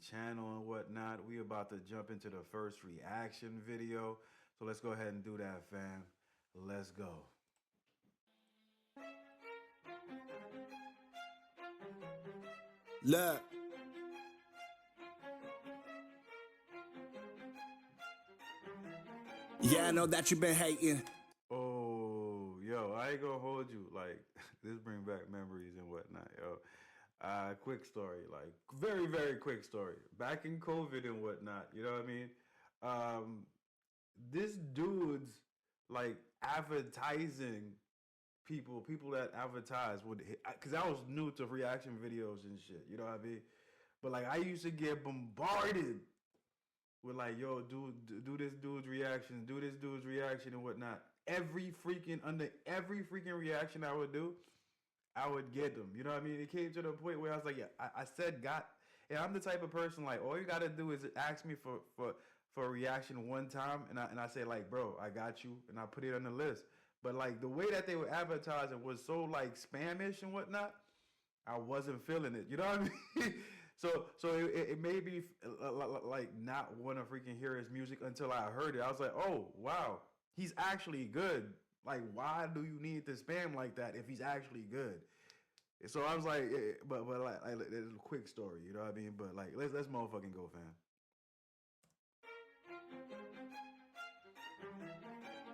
channel and whatnot. We about to jump into the first reaction video. So let's go ahead and do that, fam. Let's go. Look. Yeah, I know that you've been hating. Oh, yo, I ain't gonna hold you. Like, this bring back memories and whatnot, yo. Quick story, like very, very quick story. Back in COVID and whatnot, you know what I mean? This dude's like advertising people that advertise would hit, because I was new to reaction videos and shit, you know what I mean? But like I used to get bombarded with like, yo, do this dude's reaction, do this dude's reaction and whatnot. Under every freaking reaction I would do, I would get them. You know what I mean? It came to the point where I was like, yeah, I said God. And I'm the type of person like all you gotta do is ask me for a reaction one time, and I say like, bro, I got you, and I put it on the list. But like the way that they were advertising was so like Spanish and whatnot, I wasn't feeling it. You know what I mean? So it made me like not want to freaking hear his music until I heard it. I was like, oh wow, he's actually good. Like, why do you need to spam like that if he's actually good? So I was like, but like it's a quick story, you know what I mean? But like, let's motherfucking go, fam.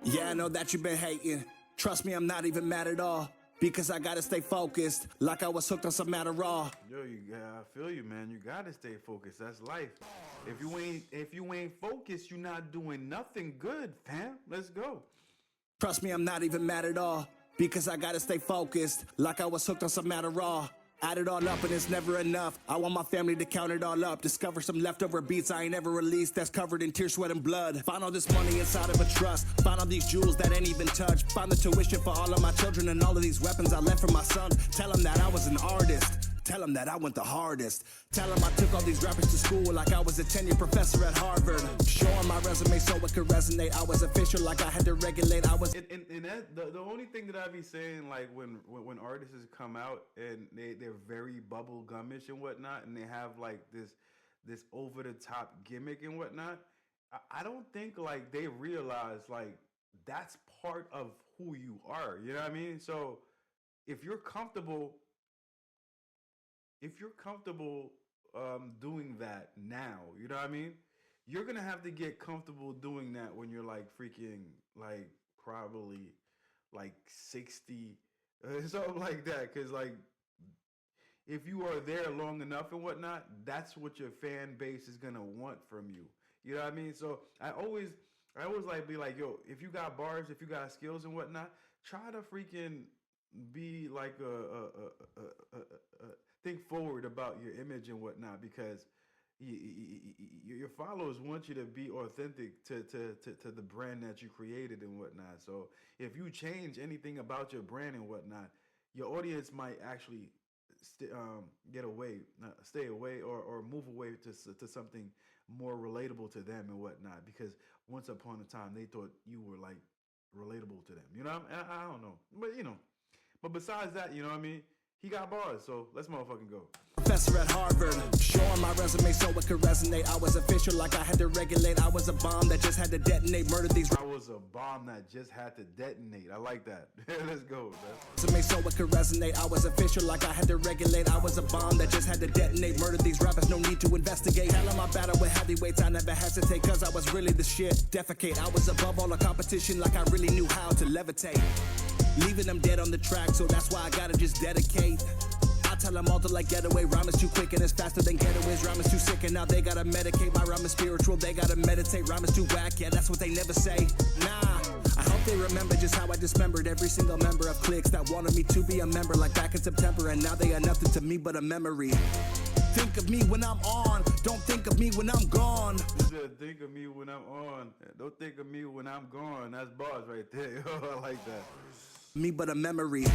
Yeah, I know that you've been hating. Trust me, I'm not even mad at all. Because I gotta stay focused, like I was hooked on some Adderall. Yo, I feel you, man. You gotta stay focused. That's life. If you ain't focused, you're not doing nothing good, fam. Let's go. Trust me, I'm not even mad at all. Because I gotta stay focused, like I was hooked on some Adderall. Add it all up and it's never enough. I want my family to count it all up. Discover some leftover beats I ain't ever released that's covered in tears, sweat, and blood. Find all this money inside of a trust. Find all these jewels that ain't even touched. Find the tuition for all of my children and all of these weapons I left for my son. Tell them that I was an artist. Tell them that I went the hardest. Tell them I took all these rappers to school like I was a tenured professor at Harvard. Show them my resume so it could resonate. I was official like I had to regulate. I was... And that, the only thing that I be saying, like when artists come out and they're very bubble gummish and whatnot, and they have like this over the top gimmick and whatnot, I don't think like they realize like that's part of who you are. You know what I mean? So if you're comfortable doing that now, you know what I mean? You're gonna have to get comfortable doing that when you're like freaking like probably like 60, something like that. Cause like if you are there long enough and whatnot, that's what your fan base is gonna want from you. You know what I mean? So I always like be like, yo, if you got bars, if you got skills and whatnot, try to freaking be like think forward about your image and whatnot, because your followers want you to be authentic to the brand that you created and whatnot. So if you change anything about your brand and whatnot, your audience might actually stay away or move away to something more relatable to them and whatnot, because once upon a time they thought you were like relatable to them. You know, I don't know, but you know. But besides that, you know what I mean? He got bars, so let's motherfucking go. Professor at Harvard, showing my resume so it could resonate. I was official like I had to regulate. I was a bomb that just had to detonate. Murdered these... I was a bomb that just had to detonate. I like that. Let's go, man. Resume so it could resonate. I was official like I had to regulate. I was a bomb that just had to detonate. Murdered these rappers, no need to investigate. Tell them I battle with heavyweights, I never hesitate, cause I was really the shit. Defecate, I was above all the competition like I really knew how to levitate. Leaving them dead on the track, so that's why I gotta just dedicate. I tell them all to like getaway, rhyme is too quick and it's faster than getaways. Rhyme is too sick and now they gotta medicate. My rhyme is spiritual, they gotta meditate. Rhyme is too whack, yeah, that's what they never say. Nah, I hope they remember just how I dismembered every single member of cliques that wanted me to be a member like back in September, and now they are nothing to me but a memory. Think of me when I'm on, don't think of me when I'm gone. You said think of me when I'm on, don't think of me when I'm gone. That's bars right there. I like that. Me but a memory.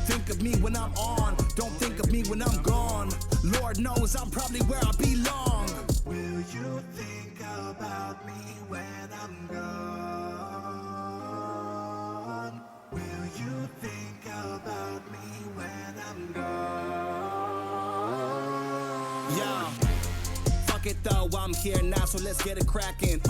Think of me when I'm on, don't think of me when I'm gone. Lord knows I'm probably where I belong. Will you think about me when I'm gone? Will you think about me when I'm gone? Yeah. Fuck it though, I'm here now, so let's get it cracking.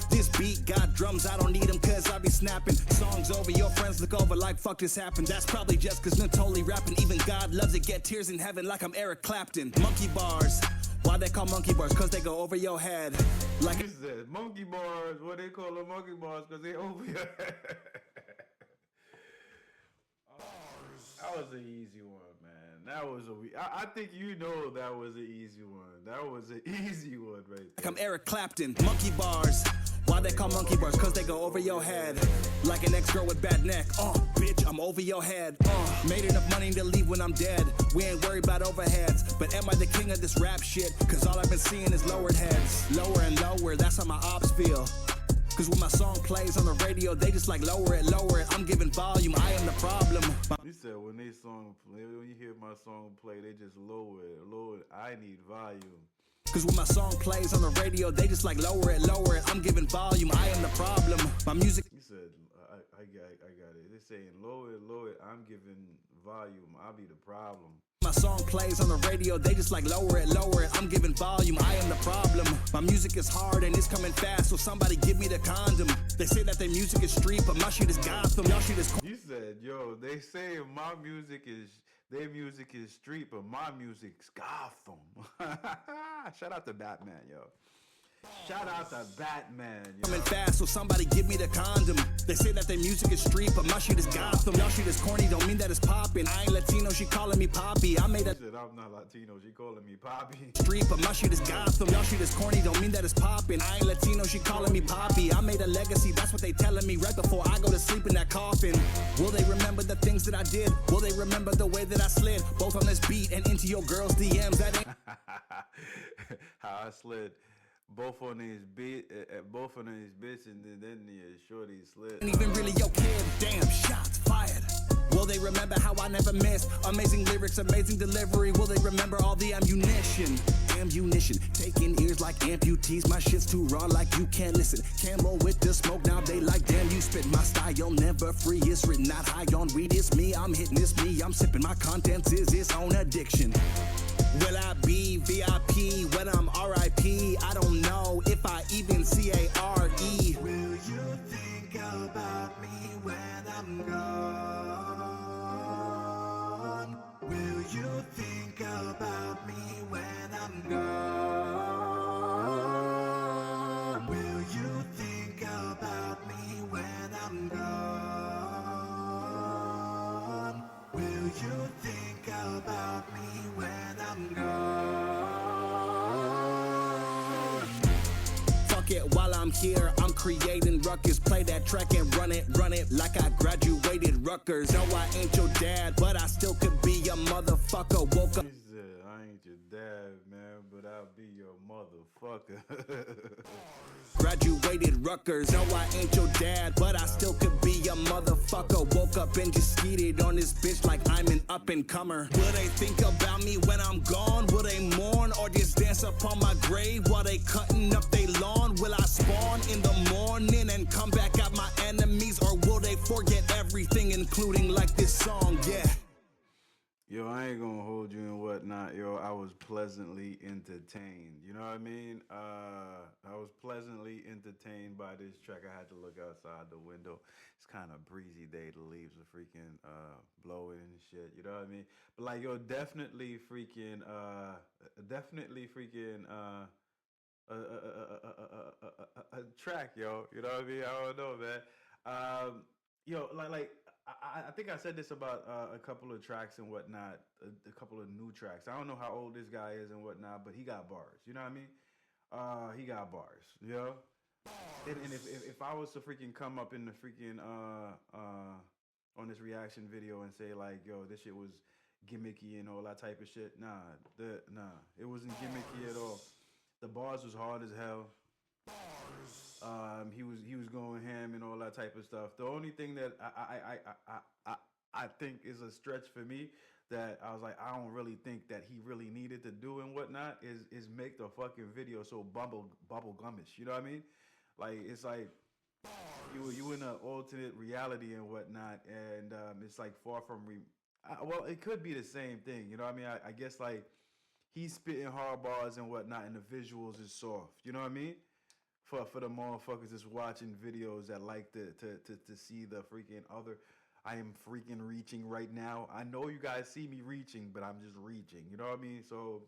This beat got drums, I don't need them cause I be snapping. Songs over, your friends look over like fuck this happened. That's probably just cause Nittoli rapping. Even God loves it, get tears in heaven like I'm Eric Clapton. Monkey bars, why they call monkey bars? Cause they go over your head. Like He said, monkey bars, what they call them monkey bars cause they over your head. That was an easy one, man. That was I think you know that was an easy one. That was an easy one right there. I'm Eric Clapton. Monkey bars. Why they call monkey bars? Cause they go over your head. Like an ex-girl with bad neck. Bitch, I'm over your head. Made enough money to leave when I'm dead. We ain't worried about overheads. But am I the king of this rap shit? Cause all I've been seeing is lowered heads. Lower and lower, that's how my ops feel. Cause when my song plays on the radio, they just like lower it, lower it. I'm giving volume, I am the problem. You said when you hear my song play, they just lower it, lower it. I need volume. Cause when my song plays on the radio, they just like lower it, lower it. I'm giving volume, I am the problem. My music. He said, I got it. They're saying lower it, I'm giving volume. I'll be the problem. My song plays on the radio, they just like lower it, lower it. I'm giving volume, I am the problem. My music is hard and it's coming fast, so somebody give me the condom. They say that their music is street, but my shit is Gotham. Y'all shit is. You said, yo, they say their music is street, but my music's Gotham. Shout out to Batman, yo. Shout out to Batman, yo. Coming fast, so somebody give me the condom. They say that their music is street, but my shit is Gotham. Y'all shit is corny, don't mean that it's poppin'. I ain't Latino, she calling me Poppy. I made a. Said, I'm not Latino, she calling me Poppy. Street, but my shit is Gotham. Y'all shit is corny, don't mean that it's poppin'. I ain't Latino, she calling me Poppy. I made a legacy, that's what they telling me right before I go to sleep in that coffin. Will they remember the things that I did? Will they remember the way that I slid? Both on this beat and into your girl's DMs. That ain't how I slid. Both on his bitch, and then the shorty slid. Ain't even really your kid. Damn, shots fired. Will they remember how I never missed? Amazing lyrics, amazing delivery. Will they remember all the ammunition? Ammunition, taking ears like amputees. My shit's too raw, like you can't listen. Camel with the smoke, now they like, damn, you spit. My style never free. It's written not high on weed. It's me, I'm hitting this me. I'm sipping. My contents is its own addiction. Will I be VIP when I'm RIP? I don't know if I even CARE. Will you think about me when I'm gone? Will you think about me when I'm gone? Will you think about me when I'm gone? Will you think about me when I'm gone? Fuck it, while I'm here, I'm creating ruckus. Play that track and run it like I graduated Rutgers. No, I ain't your dad, but I still could be your motherfucker. Woke up. He said, I ain't your dad, man, but I'll be your motherfucker. Graduated Rutgers. No, I ain't your dad, but I still could be your motherfucker. Woke up and just skeeted on this bitch like I'm an up-and-comer. Will they think about me when I'm gone? Will they mourn or just dance upon my grave while they cutting up they lawn? Will I spawn in the morning and come back at my enemies, or will they forget everything, including like this song? Yeah. Yo, I ain't gonna hold you and whatnot, yo. I was pleasantly entertained. You know what I mean? I was pleasantly entertained by this track. I had to look outside the window. It's kind of breezy day. The leaves are freaking blowing and shit. You know what I mean? But like, yo, definitely freaking a track, yo. You know what I mean? I don't know, man. Yo, I think I said this about a couple of tracks and whatnot, a couple of new tracks. I don't know how old this guy is and whatnot, but he got bars. You know what I mean? He got bars. You know? And if I was to freaking come up in the freaking on this reaction video and say like, yo, this shit was gimmicky and all that type of shit, nah, it wasn't gimmicky at all. The bars was hard as hell. He was going ham and all that type of stuff. The only thing that I think is a stretch for me, that I was like, I don't really think that he really needed to do and whatnot, is make the fucking video so bubble gummish. You know what I mean? Like, it's like you in an alternate reality and whatnot, and it's like far from well, it could be the same thing. You know what I mean? I guess like he's spitting hard bars and whatnot, and the visuals is soft. You know what I mean? For the motherfuckers that's watching videos that like to see the freaking other. I am freaking reaching right now. I know you guys see me reaching, but I'm just reaching. You know what I mean? So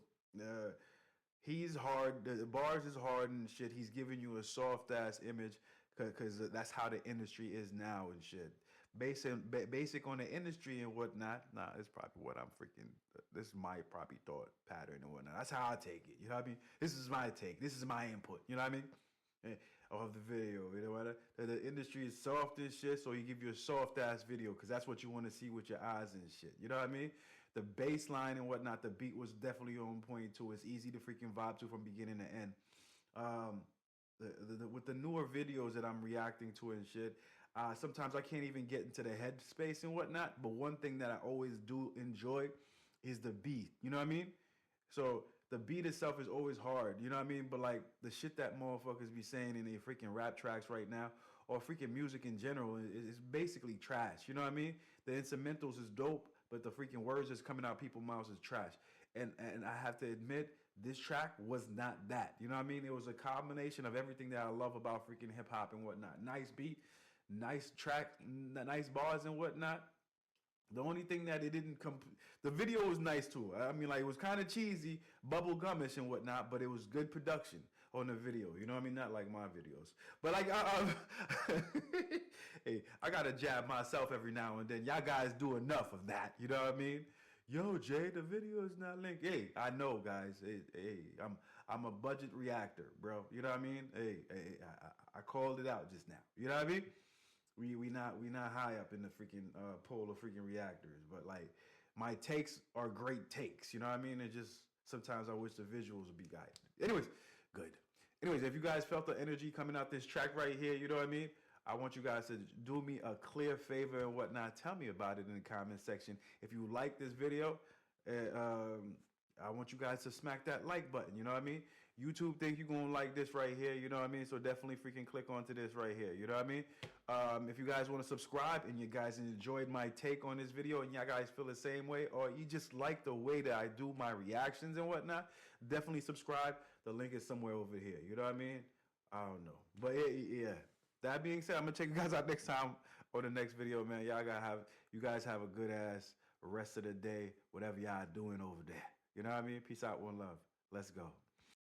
he's hard. The bars is hard and shit. He's giving you a soft ass image because that's how the industry is now and shit. Basic on the industry and whatnot. Nah, it's probably what I'm freaking. This is my probably thought pattern and whatnot. That's how I take it. You know what I mean? This is my take. This is my input. You know what I mean? Of the video, you know what? The industry is soft and shit, so he give you a soft ass video because that's what you want to see with your eyes and shit. You know what I mean? The bass line and whatnot, the beat was definitely on point too. It's easy to freaking vibe to from beginning to end. Um, with the newer videos that I'm reacting to and shit, sometimes I can't even get into the headspace and whatnot. But one thing that I always do enjoy is the beat. You know what I mean? So the beat itself is always hard, you know what I mean? But like the shit that motherfuckers be saying in their freaking rap tracks right now, or freaking music in general, is basically trash. You know what I mean? The instrumentals is dope, but the freaking words that's coming out people's mouths is trash. And I have to admit, this track was not that. You know what I mean? It was a combination of everything that I love about freaking hip hop and whatnot. Nice beat, nice track, nice bars and whatnot. The only thing that it didn't the video was nice too. I mean, like it was kind of cheesy, bubble gumish and whatnot, but it was good production on the video. You know what I mean? Not like my videos, but like, hey, I gotta jab myself every now and then. Y'all guys do enough of that. You know what I mean? Yo, Jay, the video is not linked. Hey, I know, guys. Hey, I'm a budget reactor, bro. You know what I mean? Hey, I called it out just now. You know what I mean? We not high up in the freaking poll of freaking reactors, but like my takes are great takes. You know what I mean? It just sometimes I wish the visuals would be guided. Anyways, good. Anyways, if you guys felt the energy coming out this track right here, you know what I mean? I want you guys to do me a clear favor and whatnot. Tell me about it in the comment section. If you like this video, I want you guys to smack that like button. You know what I mean? YouTube think you're gonna like this right here. You know what I mean? So definitely freaking click onto this right here. You know what I mean? If you guys want to subscribe and you guys enjoyed my take on this video and y'all guys feel the same way, or you just like the way that I do my reactions and whatnot, definitely subscribe. The link is somewhere over here. You know what I mean? I don't know, but yeah. That being said, I'm gonna check you guys out next time or the next video, man. You guys have a good ass rest of the day, whatever y'all doing over there. You know what I mean? Peace out, one love. Let's go.